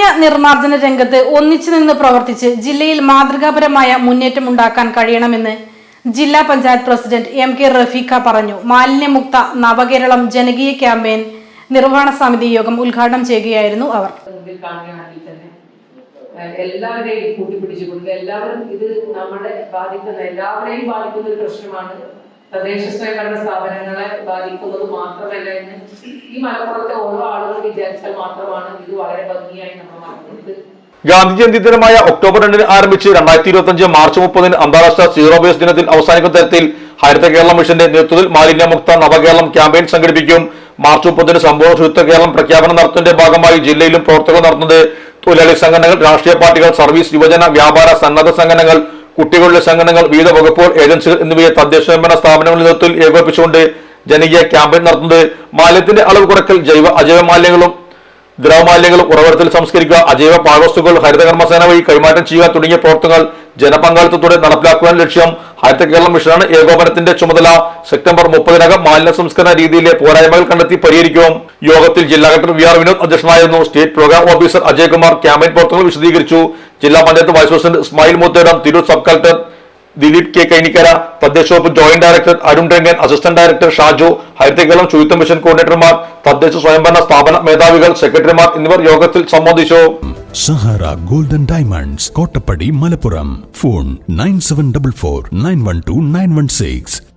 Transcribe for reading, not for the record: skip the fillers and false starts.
മാലിന്യ നിർമ്മാർജ്ജന രംഗത്ത് ഒന്നിച്ചു നിന്ന് പ്രവർത്തിച്ച് ജില്ലയിൽ മാതൃകാപരമായ മുന്നേറ്റം ഉണ്ടാക്കാൻ കഴിയണമെന്ന് ജില്ലാ panchayat president M K Rafeeqa പറഞ്ഞു. മാലിന്യമുക്ത നവകേരളം ജനകീയ ക്യാമ്പയിൻ നിർവഹണ സമിതി യോഗം ഉദ്ഘാടനം ചെയ്യുകയായിരുന്നു അവർ. എല്ലാവരെയും കൂട്ടിപ്പിടിച്ചുകൊണ്ട് എല്ലാവരും ഇത് എല്ലാവരെയും ബാധിക്കുന്ന ഒരു പ്രശ്നമാണ്. തദ്ദേശ സ്വയംഭരണ സ്ഥാപനങ്ങളെ ബാധിക്കുന്നത് മാത്രമല്ല എന്ന് ഈ മലപ്പുറത്തെ ഓരോ ആളുകൾ വിചാരിച്ചാൽ മാത്രമാണ് ഇത് വളരെ ഭംഗിയായി നമ്മൾ മാറ്റുന്നത്. ഗാന്ധി ജയന്തി ദിനമായ ഒക്ടോബർ 2 ആരംഭിച്ച് 2025 മാർച്ച് 30 അന്താരാഷ്ട്ര സീറോ വേസ്റ്റ് ദിനത്തിൽ അവസാനിക്കുന്ന തരത്തിൽ ഹരിത കേരളം മിഷന്റെ നേതൃത്വത്തിൽ മാലിന്യമുക്ത നവകേരളം ക്യാമ്പയിൻ സംഘടിപ്പിക്കും. മാർച്ച് 30 സമ്പൂർണ്ണ ശുചിത്വ കേരളം പ്രഖ്യാപനം നടത്തുന്നതിന്റെ ഭാഗമായി ജില്ലയിലും പ്രവർത്തകർ നടത്തുന്നത് തൊഴിലാളി സംഘടനകൾ, രാഷ്ട്രീയ പാർട്ടികൾ, സർവീസ്, യുവജന, വ്യാപാര, സന്നദ്ധ സംഘടനകൾ, കുട്ടികളുടെ സംഘടനകൾ, വിവിധ വകുപ്പുകൾ, ഏജൻസികൾ എന്നിവയെ തദ്ദേശ സ്വയംഭരണ സ്ഥാപനങ്ങളുടെ നേതൃത്വത്തിൽ ഏകോപിപ്പിച്ചുകൊണ്ട് ജനകീയ ക്യാമ്പയിൻ നടത്തുന്നത്. മാലിന്യത്തിന്റെ അളവ് കുറയ്ക്കൽ, അജൈവ മാലിന്യങ്ങളും ദ്രവമാലിന്യങ്ങളും ഉറവിടത്തിൽ സംസ്കരിക്കുക, അജൈവ പാഴ്വസ്തുക്കൾ ഹരിതകർമ്മസേന വഴി കൈമാറ്റം ചെയ്യുക തുടങ്ങിയ പ്രവർത്തനങ്ങൾ ജനപങ്കാളിത്തത്തോടെ നടപ്പിലാക്കുവാൻ ലക്ഷ്യം. ഹരിത കേരളം മിഷനാണ് ഏകോപനത്തിന്റെ ചുമതല. സെപ്റ്റംബർ 30 മാലിന്യ സംസ്കരണ രീതിയിലെ പോരായ്മകൾ കണ്ടെത്തി പരിഹരിക്കും. യോഗത്തിൽ ജില്ലാ കളക്ടർ വി ആർ വിനോദ് അധ്യക്ഷനായിരുന്നു. State programme officer Ajay Kumar campaign പ്രവർത്തനങ്ങൾ വിശദീകരിച്ചു. ജില്ലാ panchayat vice president Ismail Muthedam, Tirur sub collector Dileep K Kainikkara, തദ്ദേശ വകുപ്പ് joint director Arun Rangan, assistant director Shaju, Haritha Keralam ശുചിത്വ മിഷൻ കോർഡിനേറ്റർമാർ, തദ്ദേശ സ്വയംഭരണ സ്ഥാപന മേധാവികൾ, സെക്രട്ടറിമാർ എന്നിവർ യോഗത്തിൽ സംബന്ധിച്ചു. Sahara golden diamonds, Kottappadi, Malappuram. Phone 9744 912 916.